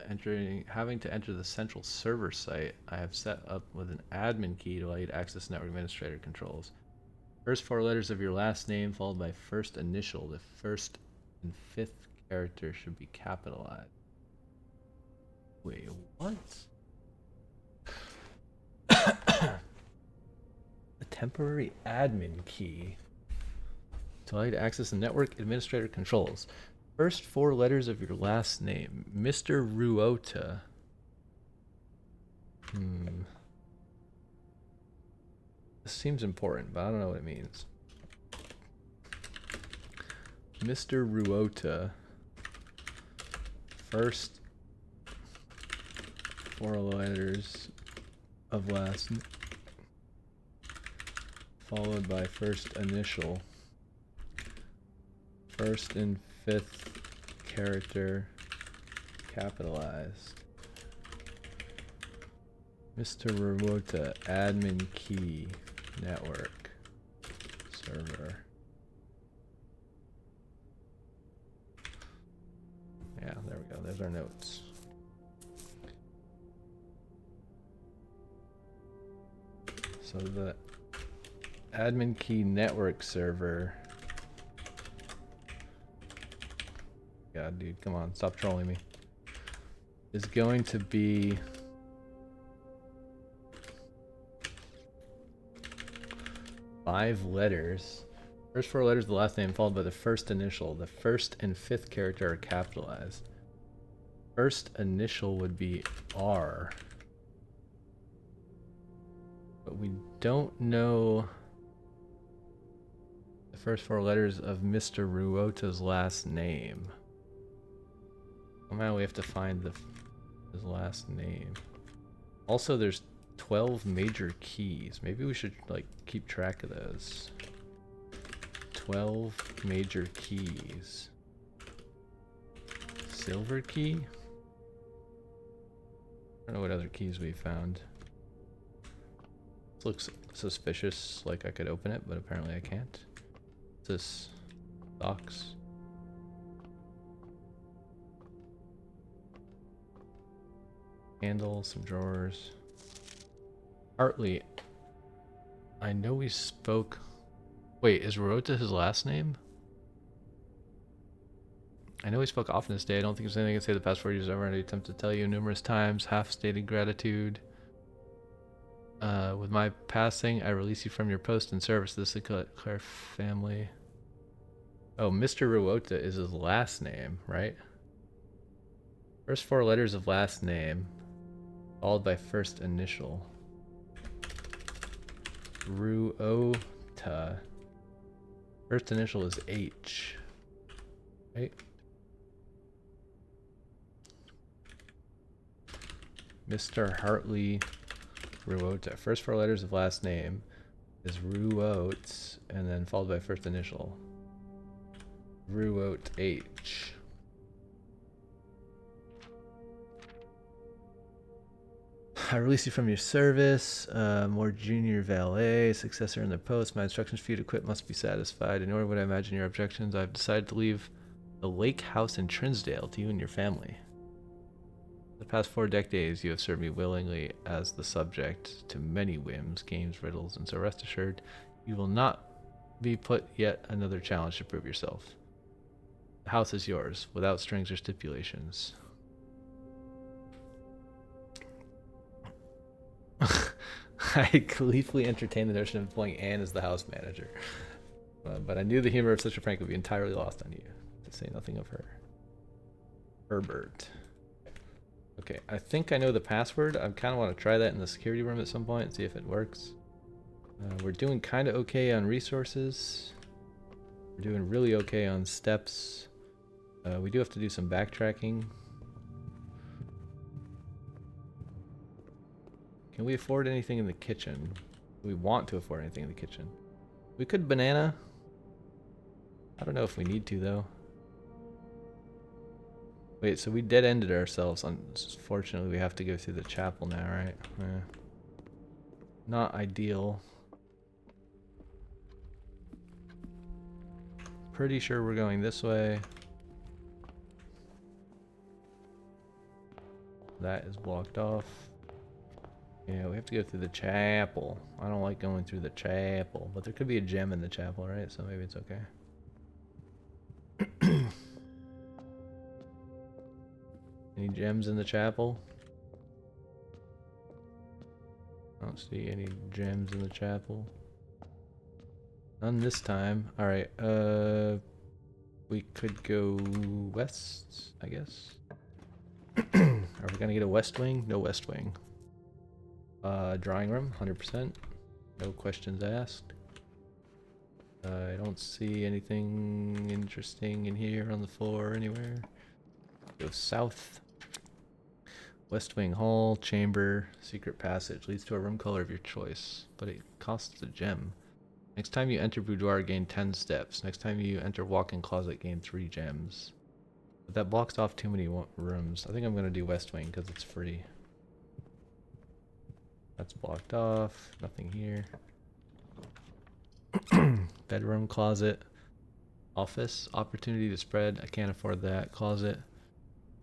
Speaker 1: having to enter the central server site, I have set up with an admin key to allow you to access network administrator controls. First 4 letters of your last name followed by first initial. The first and 5th character should be capitalized. Wait, what? A temporary admin key to allow you to access the network administrator controls. First 4 letters of your last name. Mr. Ruota. This seems important, but I don't know what it means. Mr. Ruota. First 4 letters of last name, followed by first initial. First and 5th character capitalized. Mr. Ruota, admin key, network, server. Yeah, there we go. There's our notes. So the admin key network server. God, dude, come on, stop trolling me. is going to be five letters. First four letters of the last name followed by the first initial. The first and fifth character are capitalized. First initial would be R. But we don't know the first four letters of Mr. Ruota's last name. Somehow we have to find his last name. Also, there's 12 major keys. Maybe we should like keep track of those. 12 major keys. Silver key? I don't know what other keys we found. This looks suspicious, like I could open it, but apparently I can't. What's this? Box. Handle, some drawers. Hartley. I know we spoke. Wait, is Rota his last name? I know we spoke often this day. I don't think there's anything I can say the past 4 years. I've already attempted to tell you numerous times. Half-stated gratitude. With my passing, I release you from your post and service. This is the Claire family. Oh, Mr. Ruota is his last name, right? First four letters of last name, followed by first initial. Ruota. First initial is H. Right? Mr. Hartley Ruota. First four letters of last name is Ruot, and then followed by first initial. Ruot H. I release you from your service. More junior valet, successor in the post. My instructions for you to quit must be satisfied. In order would I imagine your objections, I've decided to leave the lake house in Trinsdale to you and your family. The past 4 decades, you have served me willingly as the subject to many whims, games, riddles, and so rest assured, you will not be put yet another challenge to prove yourself. The house is yours, without strings or stipulations. I gleefully entertained the notion of employing Anne as the house manager, but I knew the humor of such a prank would be entirely lost on you, to say nothing of her. Herbert. Okay, I think I know the password. I kind of want to try that in the security room at some point and see if it works. We're doing kind of okay on resources. We're doing really okay on steps. We do have to do some backtracking. Can we afford anything in the kitchen? Do we want to afford anything in the kitchen? We could banana. I don't know if we need to though. Wait, so we dead-ended ourselves. Unfortunately, we have to go through the chapel now, right? Not ideal. Pretty sure we're going this way. That is blocked off. Yeah, we have to go through the chapel. I don't like going through the chapel, but there could be a gem in the chapel, right? So maybe it's okay. Any gems in the chapel? I don't see any gems in the chapel. None this time. Alright, we could go west, I guess. Are we gonna get a west wing? No west wing. Drawing room, 100%. No questions asked. I don't see anything interesting in here on the floor anywhere. Go south. West wing hall, chamber, secret passage. Leads to a room color of your choice, but it costs a gem. Next time you enter boudoir, gain 10 steps. Next time you enter walk-in closet, gain 3 gems. But that blocks off too many rooms. I think I'm going to do west wing because it's free. That's blocked off. Nothing here. Bedroom, closet, office, opportunity to spread. I can't afford that. Closet.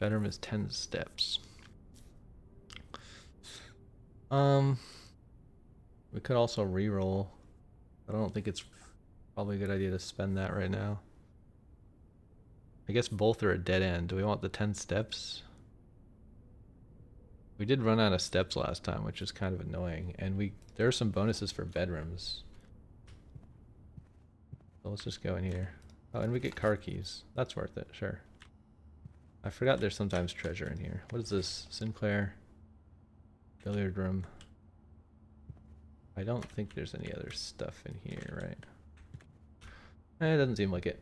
Speaker 1: Bedroom is 10 steps. We could also re-roll. I don't think it's probably a good idea to spend that right now. I guess both are a dead end. Do we want the 10 steps? We did run out of steps last time, which is kind of annoying. And there are some bonuses for bedrooms. So let's just go in here. Oh, and we get car keys. That's worth it, sure. I forgot there's sometimes treasure in here. What is this? Sinclair. Billiard room. I don't think there's any other stuff in here, right? It doesn't seem like it.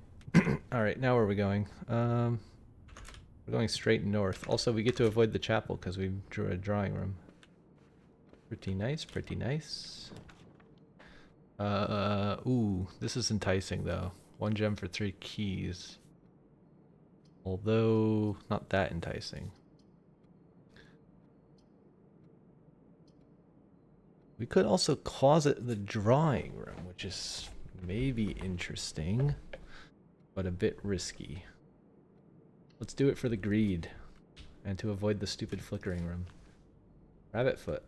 Speaker 1: Alright, now where are we going? We're going straight north. Also, we get to avoid the chapel because we drew a drawing room. Pretty nice, pretty nice. Ooh, this is enticing though. 1 gem for 3 keys. Although, not that enticing. We could also closet the drawing room, which is maybe interesting, but a bit risky. Let's do it for the greed, and to avoid the stupid flickering room. Rabbit foot.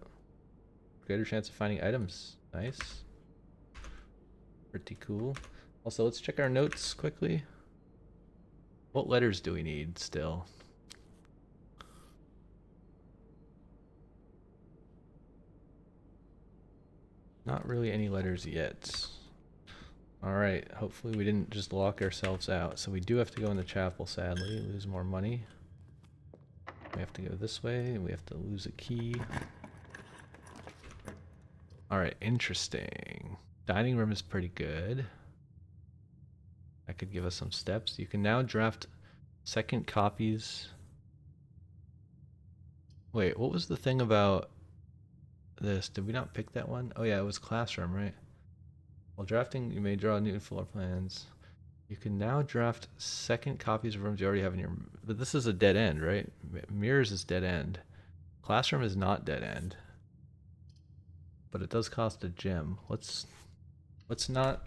Speaker 1: Greater chance of finding items. Nice. Pretty cool. Also, let's check our notes quickly. What letters do we need still? Not really any letters yet. Alright, hopefully we didn't just lock ourselves out. So we do have to go in the chapel, sadly. Lose more money. We have to go this way, and we have to lose a key. Alright, interesting. Dining room is pretty good. That could give us some steps. You can now draft second copies. Wait, what was the thing about this? Did we not pick that one? Oh yeah, it was classroom, right? While drafting, you may draw new floor plans. You can now draft second copies of rooms you already have in your... But this is a dead end, right? Mirrors is dead end. Classroom is not dead end. But it does cost a gem. Let's not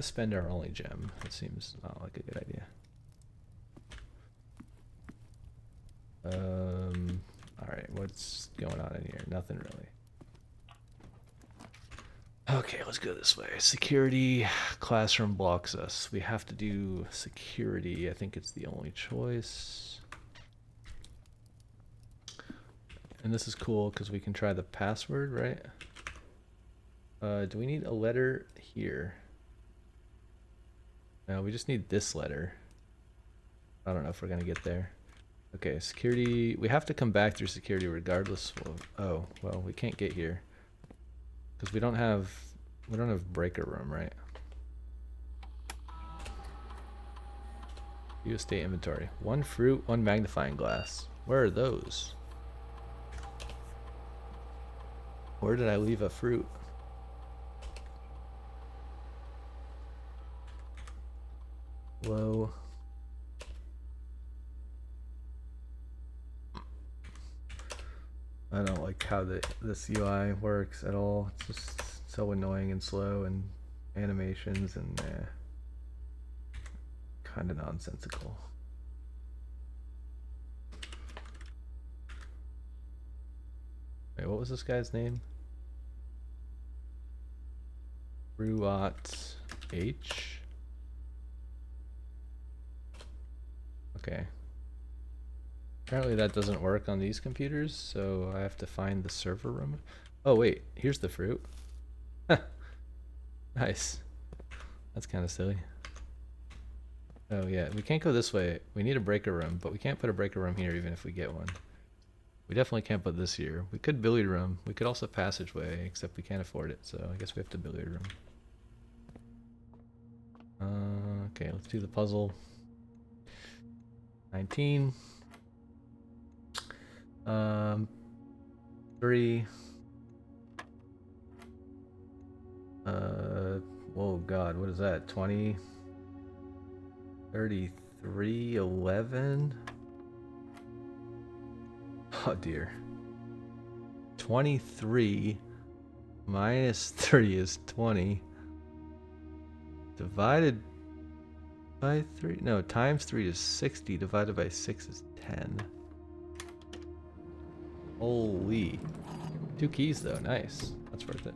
Speaker 1: spend our only gem. It seems not like a good idea. Alright, what's going on in here? Nothing really. Okay, let's go this way. Security. Classroom blocks us. We have to do security. I think it's the only choice. And this is cool because we can try the password, right? Do we need a letter here? No, we just need this letter. I don't know if we're gonna get there. Okay, security. We have to come back through security regardless of... Oh, well, we can't get here. Because we don't have breaker room, right? View estate inventory. 1 fruit, 1 magnifying glass. Where are those? Where did I leave a fruit? Whoa. I don't like how this UI works at all. It's just so annoying and slow, and animations and kind of nonsensical. Wait, what was this guy's name? Ruat H. Okay. Apparently that doesn't work on these computers, so I have to find the server room. Oh wait, here's the fruit. Nice. That's kind of silly. Oh yeah, we can't go this way. We need a breaker room, but we can't put a breaker room here even if we get one. We definitely can't put this here. We could billiard room. We could also passageway, except we can't afford it, so I guess we have to billiard room. Okay, let's do the puzzle. 19. 3. Whoa, God, what is that? 20. 33. 11. Oh dear. 23 minus 3 is 20. Divided by 3? No, times 3 is 60. Divided by 6 is 10. Holy. 2 keys though, nice. That's worth it.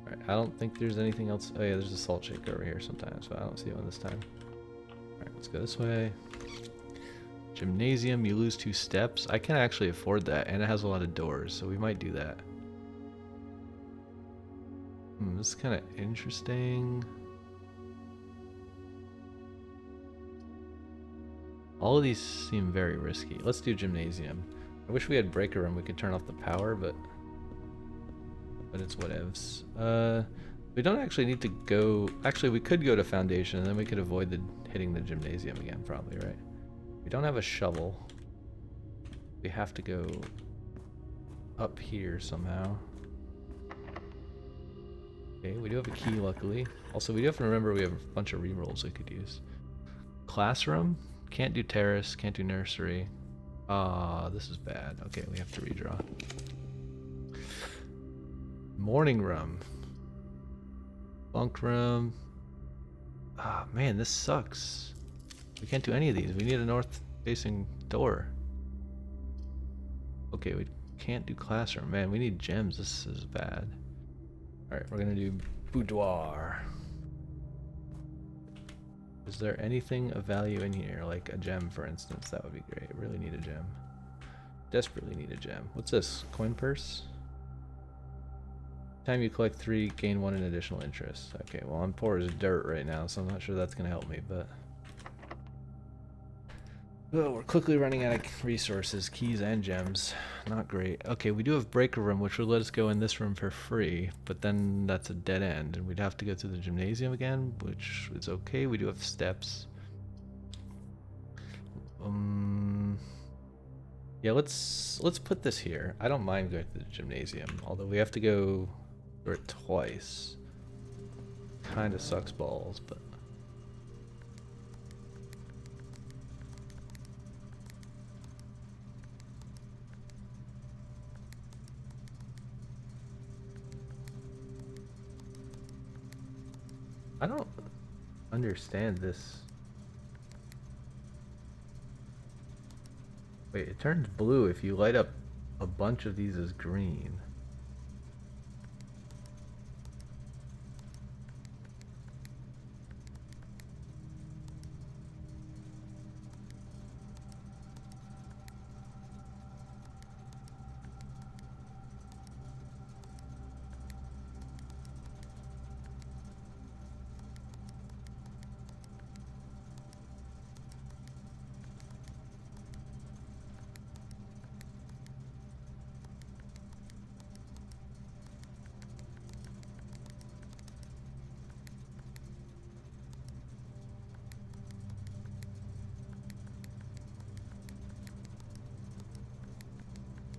Speaker 1: Alright, I don't think there's anything else. Oh yeah, there's a salt shaker over here sometimes, but I don't see one this time. Alright, let's go this way. Gymnasium, you lose 2 steps. I can actually afford that, and it has a lot of doors, so we might do that. This is kind of interesting. All of these seem very risky. Let's do Gymnasium. I wish we had Breaker Room. We could turn off the power, but it's whatevs. We don't actually need to go... Actually, we could go to Foundation, and then we could avoid hitting the Gymnasium again, probably, right? We don't have a shovel. We have to go up here somehow. Okay, we do have a key, luckily. Also, we do have to remember we have a bunch of rerolls we could use. Classroom? Can't do terrace, can't do nursery. Ah, this is bad. Okay, we have to redraw. Morning room. Bunk room. Ah, man, this sucks. We can't do any of these. We need a north-facing door. Okay, we can't do classroom. Man, we need gems. This is bad. Alright, we're gonna do boudoir. Is there anything of value in here? Like a gem, for instance. That would be great. Really need a gem. Desperately need a gem. What's this? Coin purse? Time you collect 3, gain 1 in additional interest. Okay, well I'm poor as dirt right now, so I'm not sure that's gonna help me, but... Oh, we're quickly running out of resources, keys and gems. Not great. Okay, we do have Breaker Room, which would let us go in this room for free, but then that's a dead end, and we'd have to go to the Gymnasium again, which is okay. We do have steps. Yeah, let's put this here. I don't mind going to the Gymnasium, although we have to go through it twice. Kinda sucks balls, but... I don't understand this. Wait, it turns blue if you light up a bunch of these as green.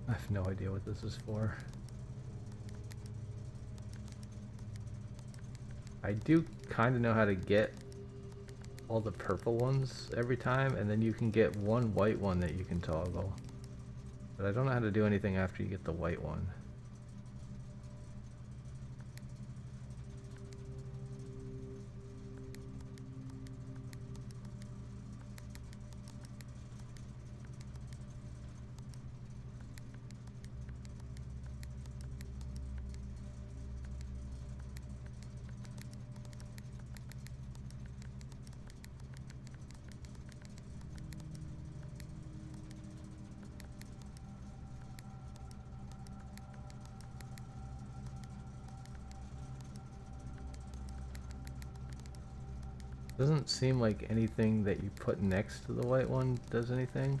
Speaker 1: I have no idea what this is for. I do kind of know how to get all the purple ones every time, and then you can get one white one that you can toggle. But I don't know how to do anything after you get the white one. Doesn't seem like anything that you put next to the white one does anything.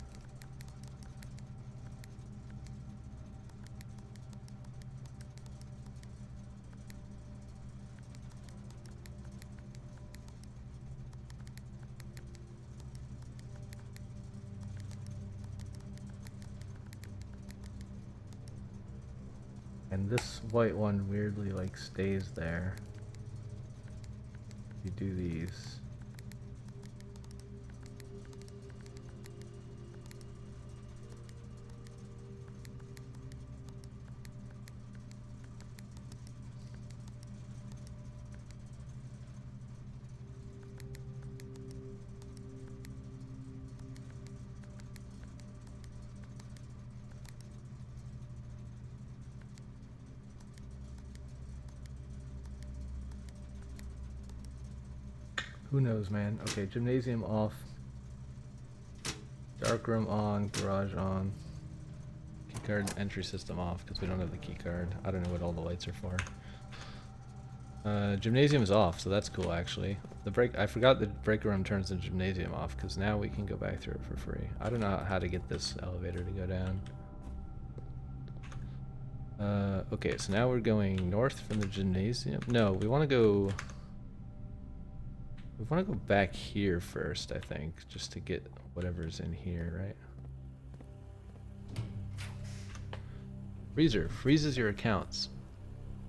Speaker 1: And this white one weirdly like stays there. You do these. Who knows, man? Okay, Gymnasium off. Dark room on, garage on. Keycard entry system off because we don't have the keycard. I don't know what all the lights are for. Gymnasium is off, so that's cool actually. I forgot the break room turns the gymnasium off because now we can go back through it for free. I don't know how to get this elevator to go down. Okay, so now we're going north from the gymnasium. No, we want to go. We want to go back here first, I think, just to get whatever's in here, right? Freezer freezes your accounts.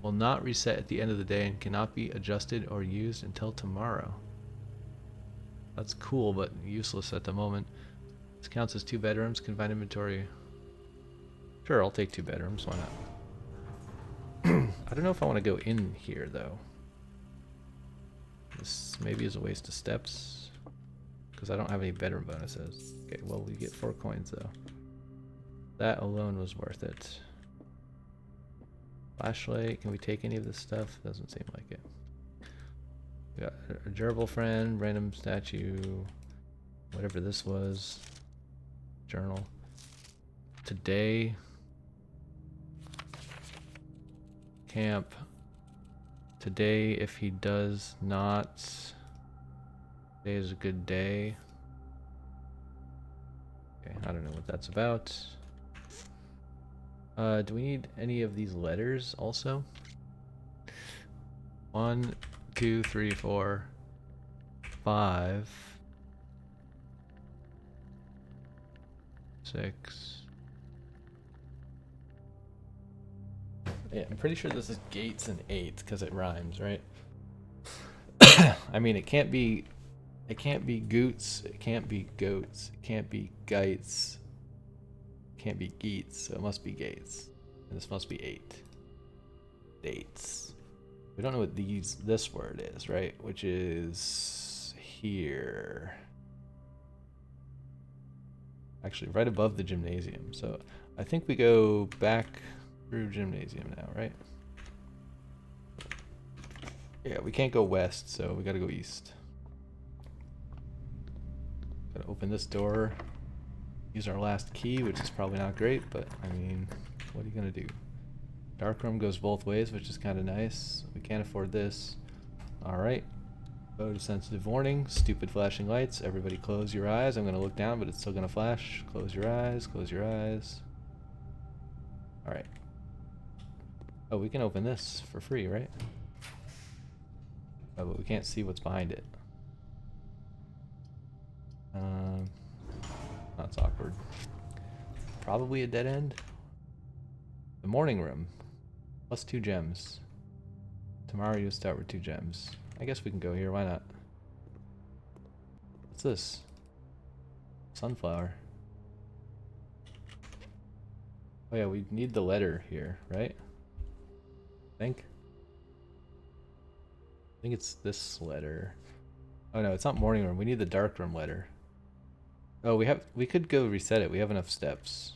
Speaker 1: Will not reset at the end of the day and cannot be adjusted or used until tomorrow. That's cool, but useless at the moment. This counts as 2 bedrooms, confined inventory. Sure, I'll take 2 bedrooms, why not? I don't know if I want to go in here, though. This maybe is a waste of steps, because I don't have any bedroom bonuses. Okay, well, we get 4 coins, though. That alone was worth it. Flashlight, can we take any of this stuff? Doesn't seem like it. We got a gerbil friend, random statue, whatever this was. Journal. Today. Camp. Today, if he does not. Today is a good day. Okay, I don't know what that's about. Do we need any of these letters also? 1, 2, 3, 4, 5, 6. Yeah, I'm pretty sure this is Gates and 8 because it rhymes, right? I mean, it can't be Goots, it can't be Goats, it can't be Gites. Can't be Geets, so it must be Gates. And this must be 8. Dates. We don't know what this word is, right? Which is here. Actually, right above the gymnasium. So I think we go back through gymnasium now, right? Yeah, we can't go west, so we gotta go east. Gotta open this door. Use our last key, which is probably not great, but I mean, what are you gonna do? Dark room goes both ways, which is kind of nice. We can't afford this. Alright. Photosensitive warning. Stupid flashing lights. Everybody close your eyes. I'm gonna look down, but it's still gonna flash. Close your eyes. Close your eyes. Alright. Oh, we can open this for free, right? Oh, but we can't see what's behind it. That's awkward. Probably a dead end. The morning room. Plus 2 gems. Tomorrow you'll start with 2 gems. I guess we can go here, why not? What's this? Sunflower. Oh yeah, we need the letter here, right? I think it's this letter. Oh no, it's not morning room. We need the dark room letter. Oh, we could go reset it. We have enough steps.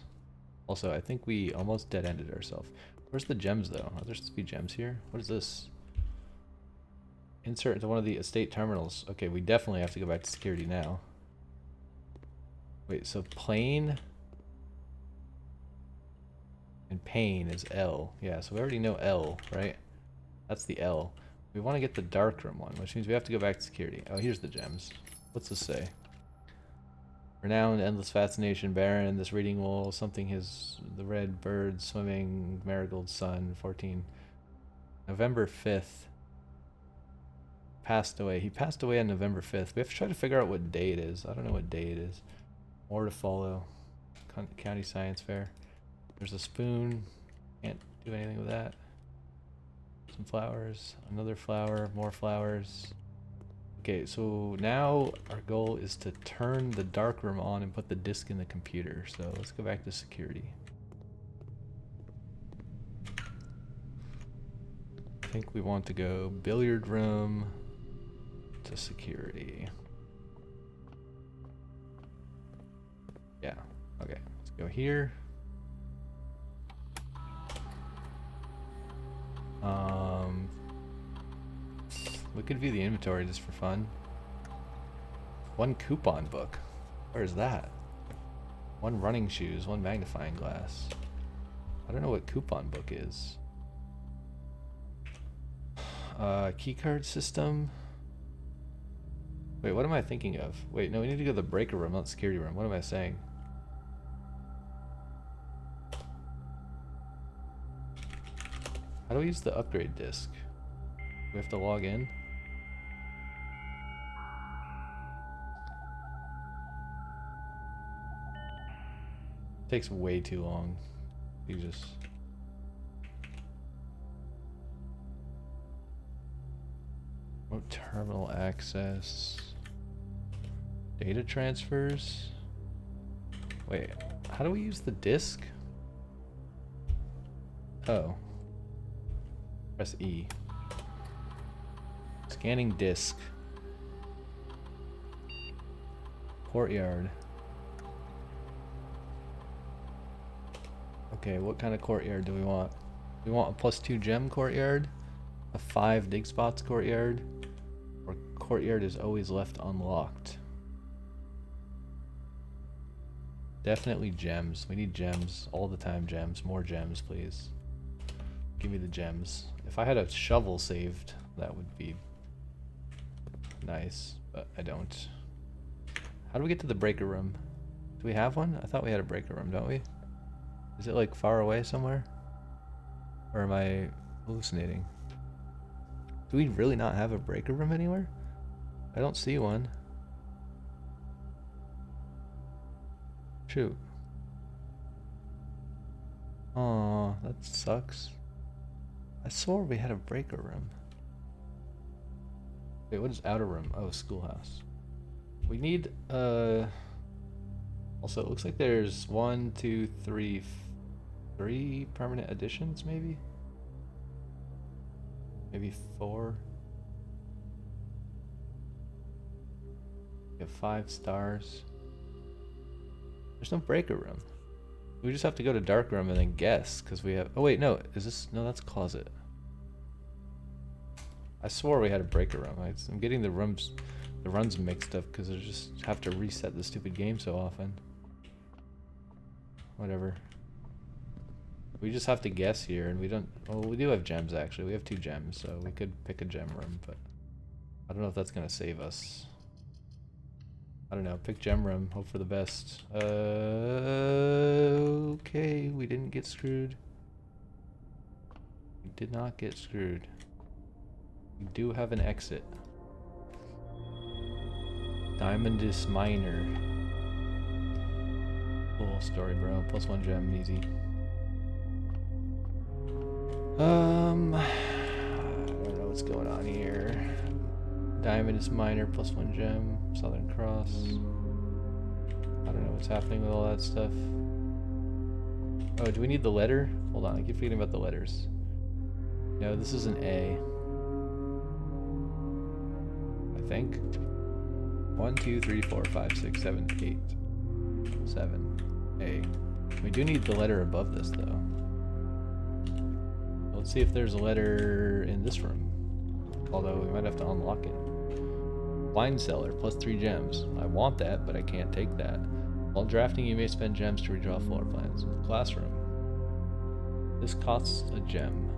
Speaker 1: Also, I think we almost dead-ended ourselves. Where's the gems though? Are there supposed to be gems here? What is this? Insert into one of the estate terminals. Okay, we definitely have to go back to security now. Wait, so plane and pain is L. Yeah, so we already know L, right? That's the L. We want to get the darkroom one, which means we have to go back to security. Oh, here's the gems. What's this say? Renowned, endless fascination, barren. This reading will something his the red bird swimming marigold sun 14. November 5th. Passed away. He passed away on November 5th. We have to try to figure out what day it is. I don't know what day it is. More to follow. County Science Fair. There's a spoon. Can't do anything with that. Some flowers. Another flower. More flowers. Okay, so now our goal is to turn the darkroom on and put the disc in the computer. So let's go back to security. I think we want to go billiard room to security. Yeah, okay, let's go here. We could view the inventory just for fun. 1 coupon book. Where is that? 1 running shoes, 1 magnifying glass. I don't know what coupon book is. Keycard system. Wait, what am I thinking of? Wait, no, we need to go to the breaker room, not the security room. What am I saying? How do we use the upgrade disc? Do we have to log in? Takes way too long. You just... Remote terminal access. Data transfers. Wait, how do we use the disk? Oh. Press E. Scanning disk. Courtyard. Okay, what kind of courtyard do we want? We want a +2 gem courtyard, a 5 dig spots courtyard, or courtyard is always left unlocked. Definitely gems. We need gems all the time. Gems. More gems, please. Give me the gems. If I had a shovel saved, that would be nice, but I don't. How do we get to the breaker room? Do we have one? I thought we had a breaker room, don't we? Is it like far away somewhere? Or am I hallucinating? Do we really not have a breaker room anywhere? I don't see one. Shoot. Aw, that sucks. I swore we had a breaker room. Wait, what is outer room? Oh, schoolhouse. We need, also it looks like there's 1, 2, 3, 3 permanent additions, maybe? Maybe 4? We have 5 stars. There's no breaker room. We just have to go to dark room and then guess, because we have... Oh wait, no. Is this... No, that's closet. I swore we had a breaker room. I'm getting the runs mixed up, because I just have to reset the stupid game so often. Whatever. We just have to guess here, and we don't... Well, we do have gems, actually. We have 2 gems, so we could pick a gem room, but... I don't know if that's going to save us. I don't know. Pick gem room. Hope for the best. Okay, we didn't get screwed. We did not get screwed. We do have an exit. Diamondus Miner. Cool story, bro. +1 gem, easy. I don't know what's going on here. Diamondus Miner, +1 gem, Southern Cross. I don't know what's happening with all that stuff. Oh, do we need the letter? Hold on, I keep forgetting about the letters. No, this is an A. I think. 1, 2, 3, 4, 5, 6, 7, 8. 7. A. We do need the letter above this, though. Let's see if there's a letter in this room. Although we might have to unlock it. Wine cellar, +3 gems. I want that, but I can't take that. While drafting, you may spend gems to redraw floor plans. Classroom. This costs a gem.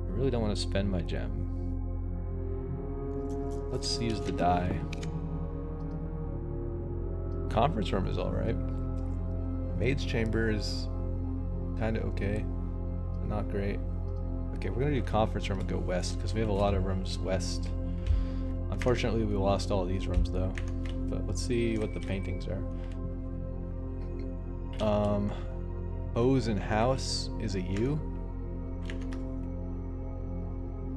Speaker 1: I really don't want to spend my gem. Let's use the die. Conference room is alright. Maid's chamber is kind of okay. Not great. Okay, we're gonna do conference room and go west because we have a lot of rooms west. Unfortunately, we lost all of these rooms though. But let's see what the paintings are. Hose and house is a U.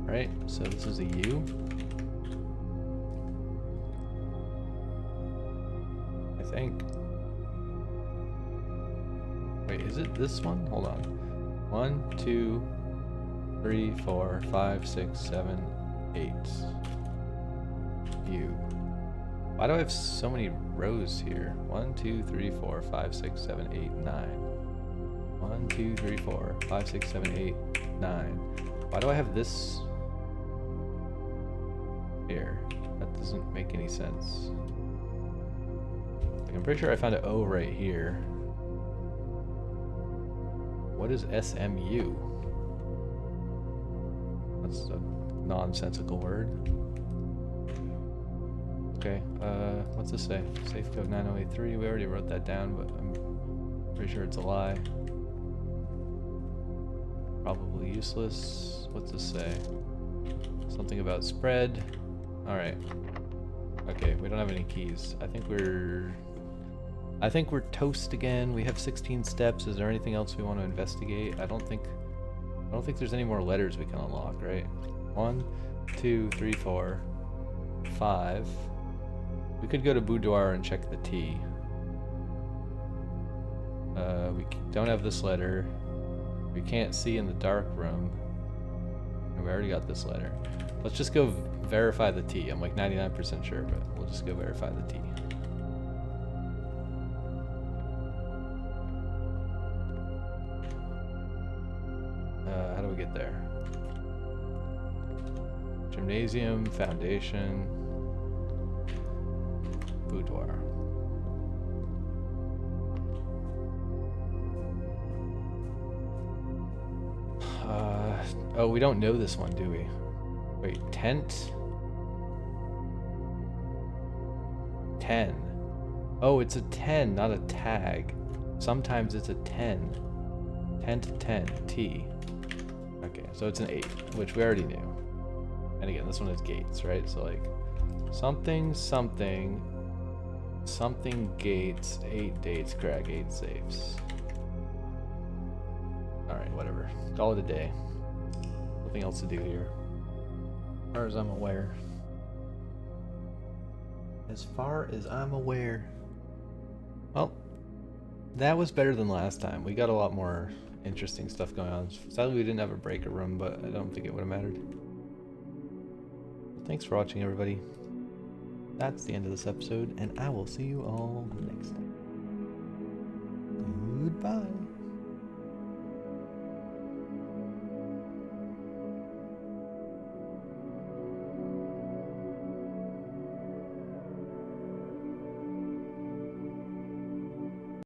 Speaker 1: Right, so this is a U. I think. Wait, is it this one? Hold on. 1, 2, 3, 4, 5, 6, 7, 8. U. Why do I have so many rows here? 1, 2, 3, 4, 5, 6, 7, 8, 9. 1, 2, 3, 4, 5, 6, 7, 8, 9. Why do I have this here? That doesn't make any sense. Like, I'm pretty sure I found an O right here. What is SMU? That's a nonsensical word. Okay, what's this say? Safe code 9083. We already wrote that down, but I'm pretty sure it's a lie. Probably useless. What's this say? Something about spread. Alright. Okay, we don't have any keys. I think we're toast again. We have 16 steps. Is there anything else we want to investigate? I don't think there's any more letters we can unlock, right? 1, 2, 3, 4, 5. We could go to boudoir and check the T. We don't have this letter. We can't see in the dark room. And we already got this letter. Let's just go verify the T. I'm like 99% sure, but we'll just go verify the T. How do we get there? Gymnasium, foundation, boudoir. Oh, we don't know this one, do we? Wait, tent? 10. Oh, it's a 10, not a tag. Sometimes it's a 10. 10 to 10, T. Okay, so it's an 8, which we already knew. And again, this one is gates, right? So like, something, something, something gates, 8 dates, crack, 8 safes. Alright, whatever. Call it a day. Nothing else to do here. As far as I'm aware. As far as I'm aware. Well, that was better than last time. We got a lot more interesting stuff going on. Sadly, we didn't have a breaker room, but I don't think it would have mattered. Thanks for watching, everybody. That's the end of this episode, and I will see you all next time. Goodbye.